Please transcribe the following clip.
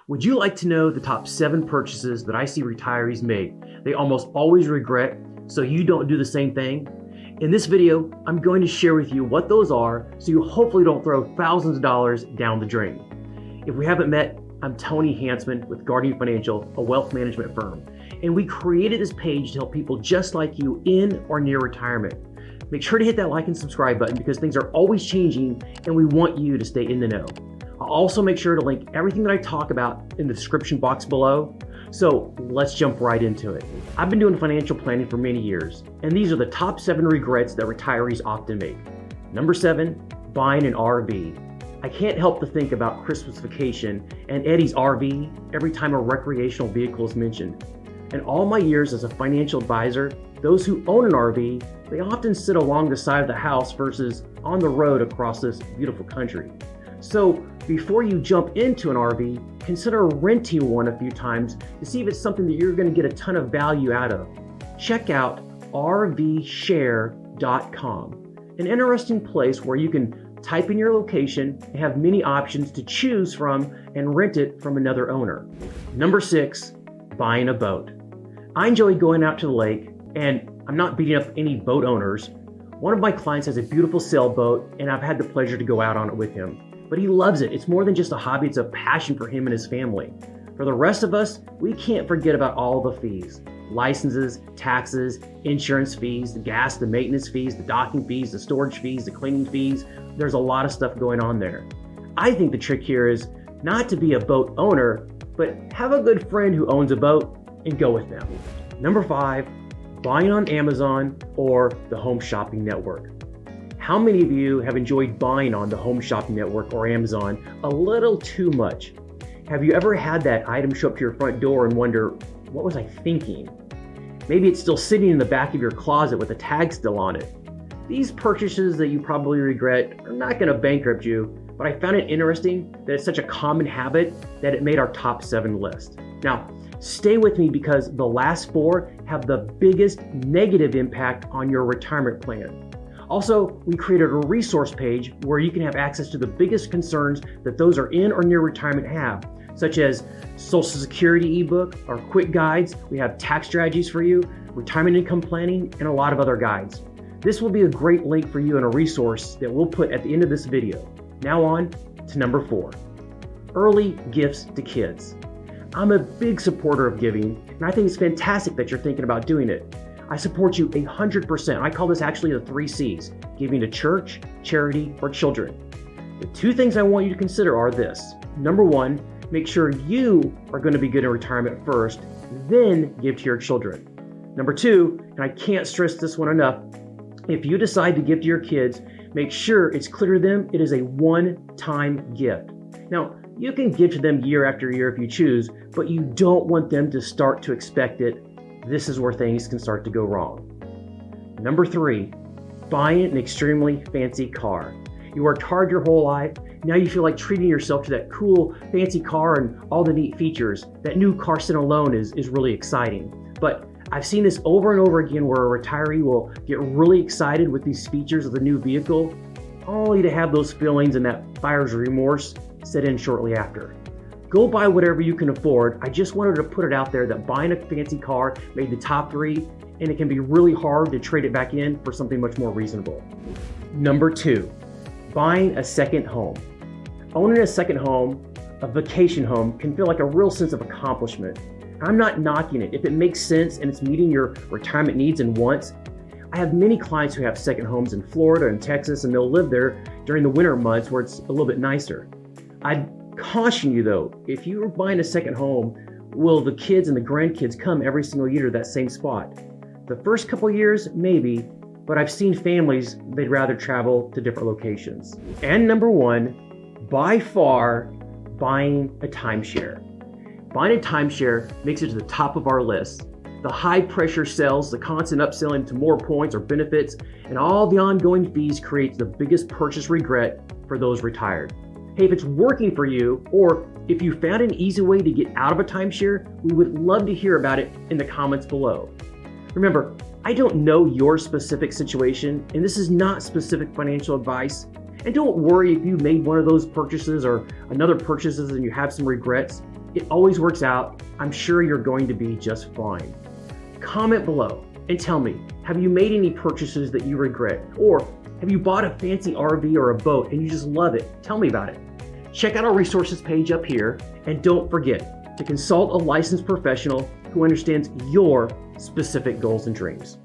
Would you like to know the top 7 purchases that I see retirees make they almost always regret, so you don't do the same thing? In this video, I'm going to share with you what those are so you hopefully don't throw thousands of dollars down the drain. If we haven't met, I'm Tony Hansman with Guardian Financial, a wealth management firm, and we created this page to help people just like you in or near retirement. Make sure to hit that like and subscribe button because things are always changing and we want you to stay in the know. I'll also make sure to link everything that I talk about in the description box below. So let's jump right into it. I've been doing financial planning for many years, and these are the top 7 regrets that retirees often make. Number 7, buying an RV. I can't help to think about Christmas vacation and Eddie's RV every time a recreational vehicle is mentioned. In all my years as a financial advisor, those who own an RV, they often sit along the side of the house versus on the road across this beautiful country. So before you jump into an RV, consider renting one a few times to see if it's something that you're going to get a ton of value out of. Check out rvshare.com, an interesting place where you can type in your location and have many options to choose from and rent it from another owner. Number 6, buying a boat. I enjoy going out to the lake, and I'm not beating up any boat owners. One of my clients has a beautiful sailboat, and I've had the pleasure to go out on it with him. But he loves it. It's more than just a hobby, it's a passion for him and his family. For the rest of us, we can't forget about all the fees. Licenses, taxes, insurance fees, the gas, the maintenance fees, the docking fees, the storage fees, the cleaning fees. There's a lot of stuff going on there. I think the trick here is not to be a boat owner, but have a good friend who owns a boat and go with them. Number 5, buying on Amazon or the Home Shopping Network. How many of you have enjoyed buying on the Home Shopping Network or Amazon a little too much? Have you ever had that item show up to your front door and wonder, what was I thinking? Maybe it's still sitting in the back of your closet with a tag still on it. These purchases that you probably regret are not going to bankrupt you, but I found it interesting that it's such a common habit that it made our top 7 list. Now, stay with me because the last 4 have the biggest negative impact on your retirement plan. Also, we created a resource page where you can have access to the biggest concerns that those are in or near retirement have, such as Social Security ebook, our quick guides. We have tax strategies for you, retirement income planning, and a lot of other guides. This will be a great link for you and a resource that we'll put at the end of this video. Now on to number 4, early gifts to kids. I'm a big supporter of giving, and I think it's fantastic that you're thinking about doing it. I support you 100%. I call this actually the 3 C's: giving to church, charity, or children. The 2 things I want you to consider are this. Number 1, make sure you are going to be good in retirement first, then give to your children. Number 2, and I can't stress this one enough, if you decide to give to your kids, make sure it's clear to them it is a one-time gift. Now, you can give to them year after year if you choose, but you don't want them to start to expect it. This is where things can start to go wrong. Number 3, buying an extremely fancy car. You worked hard your whole life. Now you feel like treating yourself to that cool, fancy car and all the neat features. That new car sit alone is really exciting. But I've seen this over and over again where a retiree will get really excited with these features of the new vehicle, only to have those feelings and that buyer's remorse set in shortly after. Go buy whatever you can afford. I just wanted to put it out there that buying a fancy car made the top 3, and it can be really hard to trade it back in for something much more reasonable. Number 2, buying a second home. Owning a second home, a vacation home, can feel like a real sense of accomplishment. I'm not knocking it if it makes sense and it's meeting your retirement needs and wants. I have many clients who have second homes in Florida and Texas, and they'll live there during the winter months where it's a little bit nicer. I'd caution you though, if you're buying a second home, will the kids and the grandkids come every single year to that same spot? The first couple years, maybe, but I've seen families, they'd rather travel to different locations. And number 1, by far, buying a timeshare. Buying a timeshare makes it to the top of our list. The high pressure sales, the constant upselling to more points or benefits, and all the ongoing fees creates the biggest purchase regret for those retired. Hey, if it's working for you, or if you found an easy way to get out of a timeshare, we would love to hear about it in the comments below. Remember, I don't know your specific situation, and this is not specific financial advice. And don't worry if you made one of those purchases or another purchases and you have some regrets. It always works out. I'm sure you're going to be just fine. Comment below and tell me, have you made any purchases that you regret? Or have you bought a fancy RV or a boat and you just love it? Tell me about it. Check out our resources page up here, and don't forget to consult a licensed professional who understands your specific goals and dreams.